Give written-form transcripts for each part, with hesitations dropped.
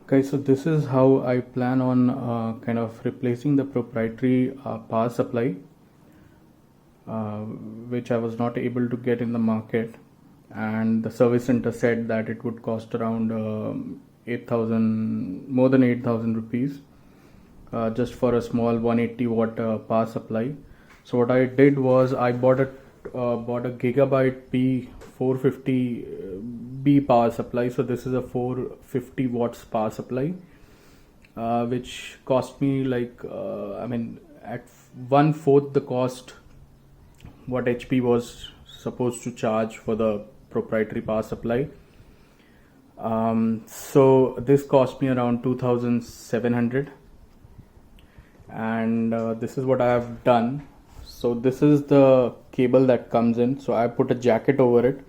Okay, so this is how I plan on kind of replacing the proprietary power supply, uh, which I was not able to get in the market, and the service center said that it would cost around 8,000, more than 8,000 rupees, just for a small 180 watt power supply. So what I did was I bought a Gigabyte P450 B power supply. So this is a 450 watts power supply, which cost me like at one fourth the cost what HP was supposed to charge for the proprietary power supply. So this cost me around 2,700, and this is what I have done. So this is the cable that comes in. So I put a jacket over it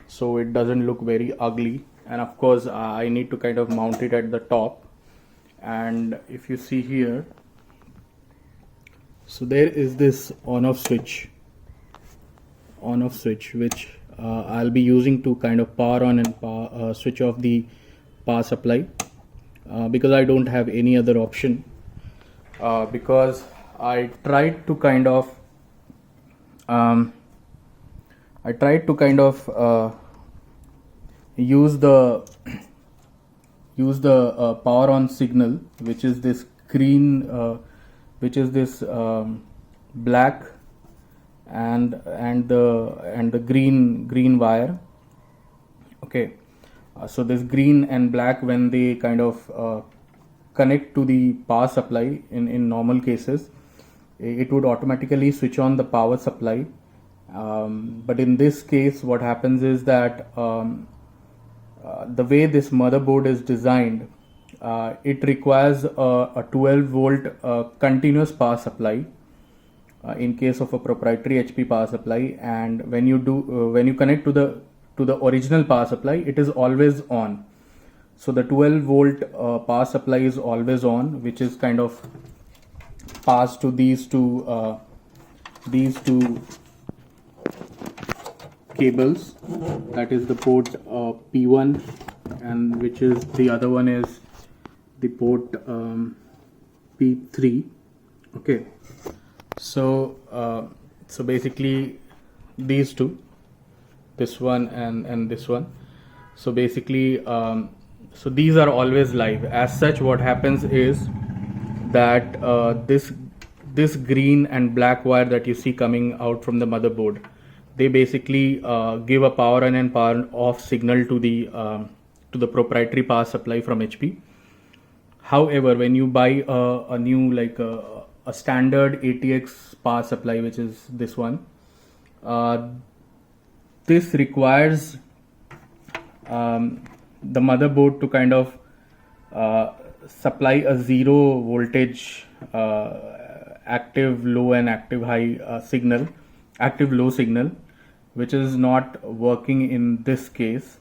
so it doesn't look very ugly, and of course I need to kind of mount it at the top. And if you see here, so there is this on off switch which I'll be using to kind of power on and switch off the power supply, because I don't have any other option, because I tried to kind of use the power on signal, which is this green, which is this black and the green wire. Okay, so this green and black, when they kind of connect to the power supply in normal cases, it would automatically switch on the power supply. But in this case, what happens is that the way this motherboard is designed, it requires a 12 volt continuous power supply in case of a proprietary HP power supply. And when you connect to the original power supply, it is always on. So the 12 volt power supply is always on, which is kind of passed to these two cables. That is the port P1, and which is the other one is the port P3. Okay, so basically these two, this one and this one. So basically so these are always live. As such, what happens is that this green and black wire that you see coming out from the motherboard, they basically give a power on and power off signal to the proprietary power supply from HP. However, when you buy a new, like a standard ATX power supply, which is this one, this requires the motherboard to kind of supply a zero voltage active low and active high signal, active low signal, which is not working in this case.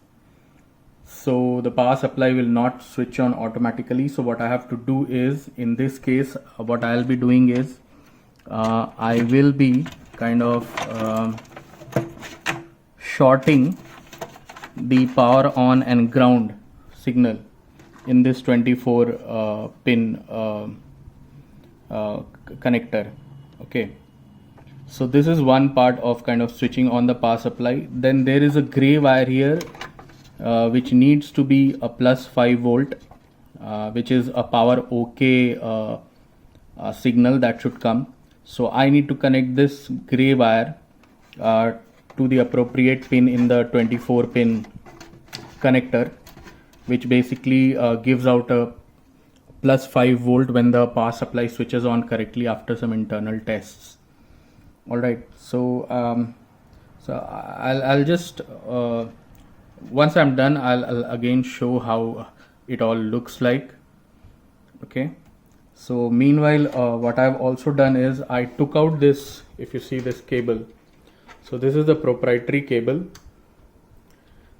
So the power supply will not switch on automatically. So what I have to do is, in this case, what I'll be doing is I will be kind of shorting the power on and ground signal in this 24 pin connector. Okay, so this is one part of kind of switching on the power supply. Then there is a gray wire here, which needs to be a plus 5 volt, which is a power OK signal that should come. So I need to connect this gray wire to the appropriate pin in the 24 pin connector, which basically gives out a plus 5 volt when the power supply switches on correctly after some internal tests. All right, so I'll just once I'm done, I'll again show how it all looks like. Okay, so meanwhile, what I've also done is I took out this, if you see this cable, so this is the proprietary cable.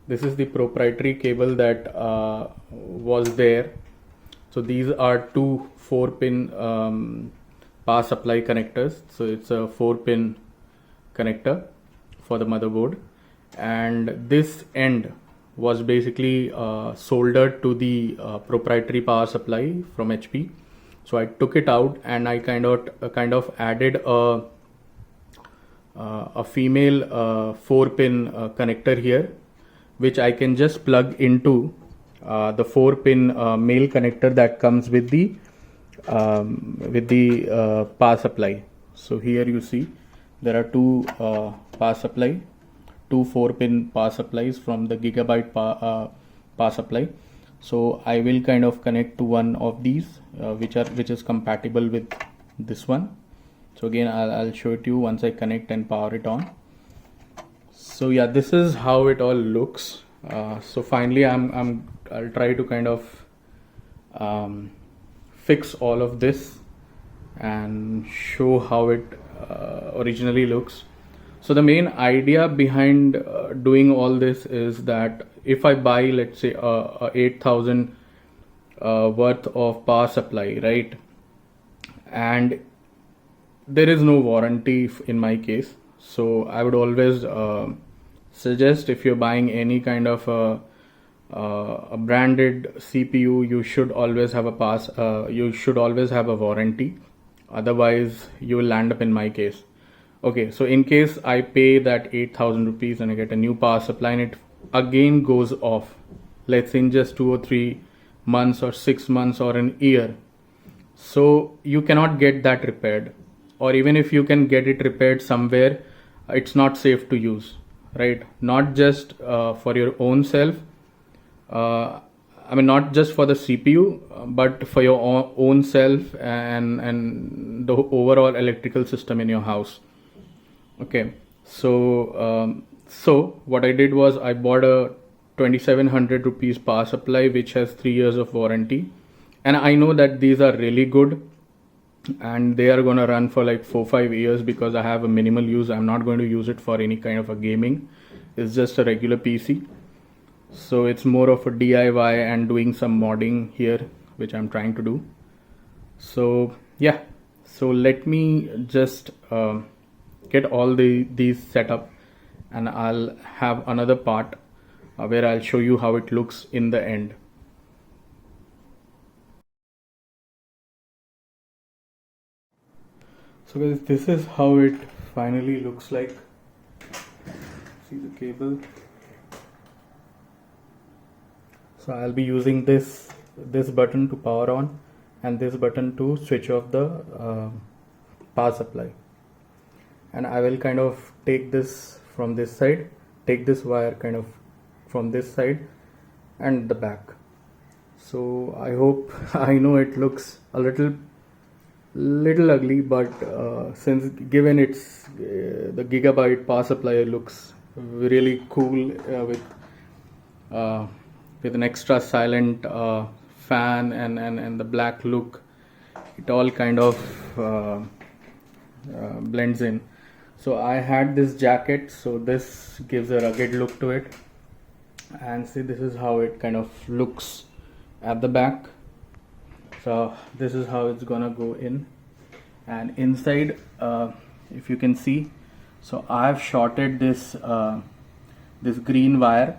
This is the proprietary cable that was there. So these are two 4-pin power supply connectors. So it's a 4-pin connector for the motherboard, and this end was basically soldered to the proprietary power supply from HP. So I took it out and I kind of added a female 4-pin connector here, which I can just plug into the 4-pin male connector that comes with the power supply. So here you see there are two power supply, two 4-pin power supplies from the Gigabyte power supply. So I will kind of connect to one of these which is compatible with this one. So again I'll show it to you once I connect and power it on. So yeah, this is how it all looks. So finally I'll try to kind of fix all of this and show how it originally looks. So the main idea behind doing all this is that if I buy, let's say, a 8,000 worth of power supply, right, and there is no warranty in my case, so I would always suggest, if you're buying any kind of a branded CPU, you should always have a warranty. Otherwise you will land up in my case. Okay, so in case I pay that 8,000 rupees and I get a new power supply and it again goes off, let's say in just 2 or 3 months or 6 months or an year, so you cannot get that repaired, or even if you can get it repaired somewhere, it's not safe to use, right? Not just for your own self, not just for the CPU, but for your own self and the overall electrical system in your house. Okay, so what I did was I bought a 2,700 rupees power supply which has 3 years of warranty, and I know that these are really good and they are going to run for like 4-5 years because I have a minimal use. I'm not going to use it for any kind of a gaming. It's just a regular PC. So it's more of a DIY and doing some modding here, which I'm trying to do. So yeah, so let me just get all these set up, and I'll have another part where I'll show you how it looks in the end. So guys, this is how it finally looks like. See the cable. So I'll be using this button to power on and this button to switch off the power supply. And I will kind of take this from this side, take this wire kind of from this side and the back. So I hope, I know it looks a little ugly, but since given it's the Gigabyte power supply looks really cool with an extra silent fan and the black look, it all kind of blends in. So I had this jacket, so this gives a rugged look to it, and see, this is how it kind of looks at the back. So this is how it's gonna go in, and inside if you can see, so I have shorted this this green wire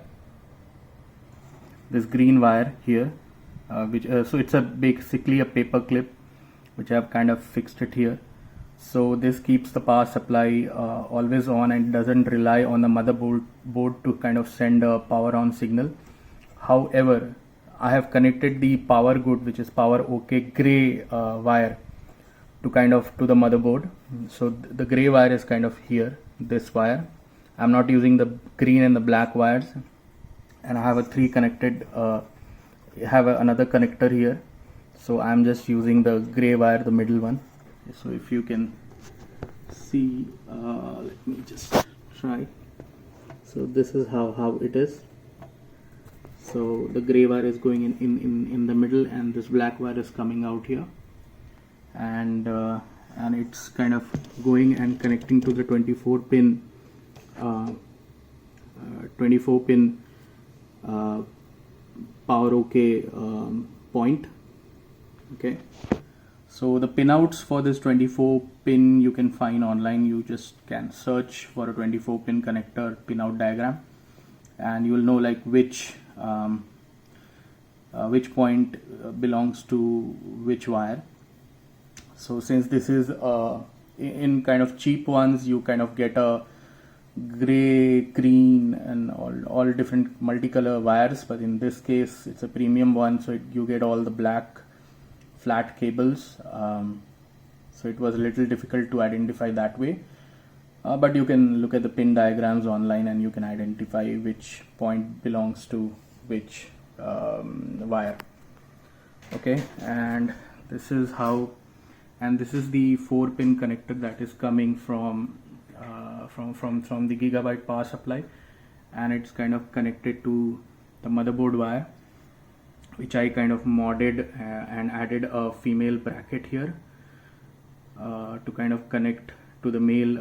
here, which so it's basically a paper clip which I have kind of fixed it here. So this keeps the power supply always on and doesn't rely on the motherboard to kind of send a power on signal. However, I have connected the power good, which is power OK gray wire, to the motherboard. So the gray wire is kind of here, this wire. I'm not using the green and the black wires, and I have a 3 connected have another connector here. So I'm just using the gray wire, the middle one. So if you can see, let me just try. So this is how it is. So the gray wire is going in the middle, and this black wire is coming out here, and it's kind of going and connecting to the 24 pin power OK point. Okay, so the pinouts for this 24 pin you can find online. You just can search for a 24 pin connector pinout diagram, and you will know like which point belongs to which wire. So since this is in kind of cheap ones, you kind of get a gray, green and all different multicolor wires, but in this case it's a premium one, so you get all the black flat cables. So it was a little difficult to identify that way, but you can look at the pin diagrams online and you can identify which point belongs to which wire. Okay, and this is how, and this is the 4-pin connector that is coming from the Gigabyte power supply, and it's kind of connected to the motherboard wire, which I kind of modded and added a female bracket here to kind of connect to the male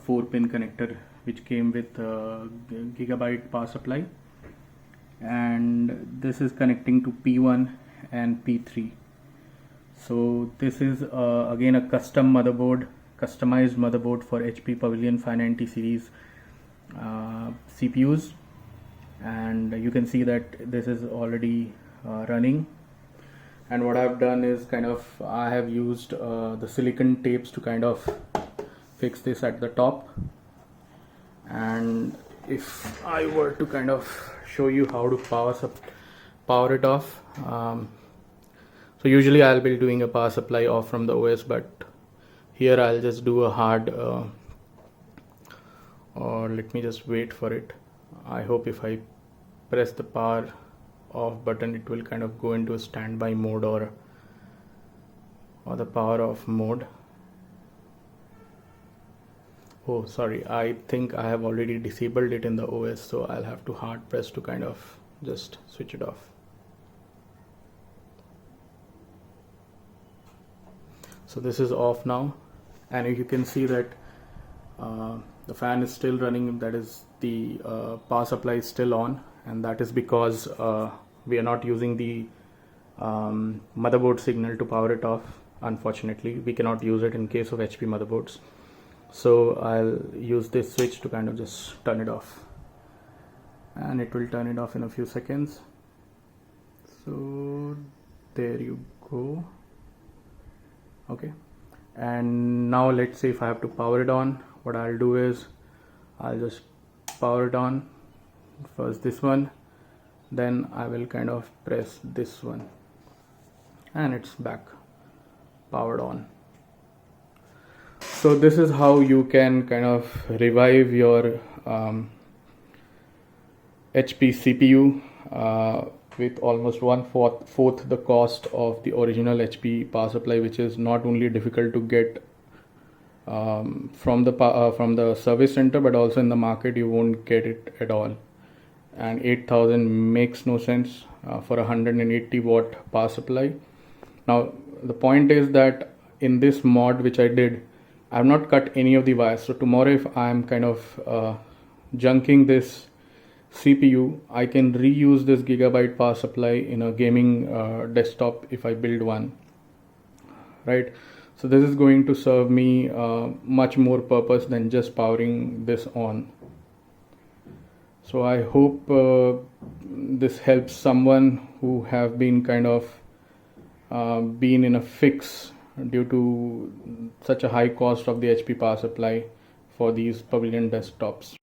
4-pin connector which came with Gigabyte power supply. And this is connecting to P1 and P3. So this is again a customized motherboard for HP Pavilion 590 series CPUs, and you can see that this is already running. And what I've done is I have used the silicon tapes to kind of fix this at the top. And if I were to kind of show you how to power it off, so usually I'll be doing a power supply off from the OS, but here I'll just do a hard or let me just wait for it. I hope if I press the power off button, it will kind of go into a standby mode or the power off mode. Oh, sorry, I think I have already disabled it in the OS, so I'll have to hard press to kind of just switch it off. So this is off now, and you can see that the fan is still running, that is the power supply is still on, and that is because we are not using the motherboard signal to power it off. Unfortunately, we cannot use it in case of HP motherboards. So I'll use this switch to kind of just turn it off, and it will turn it off in a few seconds. So there you go. Okay, and now let's say if I have to power it on, what I'll do is I'll just power it on first, this one, then I will kind of press this one, and it's back powered on. So this is how you can kind of revive your HP CPU with almost 1/4 the cost of the original HP power supply, which is not only difficult to get from the service center, but also in the market you won't get it at all. And 8,000 makes no sense for a 180 watt power supply. Now the point is that in this mod which I did, I have not cut any of the wires. So tomorrow if I am kind of junking this CPU, I can reuse this Gigabyte power supply in a gaming desktop if I build one, right? So this is going to serve me much more purpose than just powering this on. So I hope this helps someone who have been kind of been in a fix due to such a high cost of the HP power supply for these Pavilion desktops.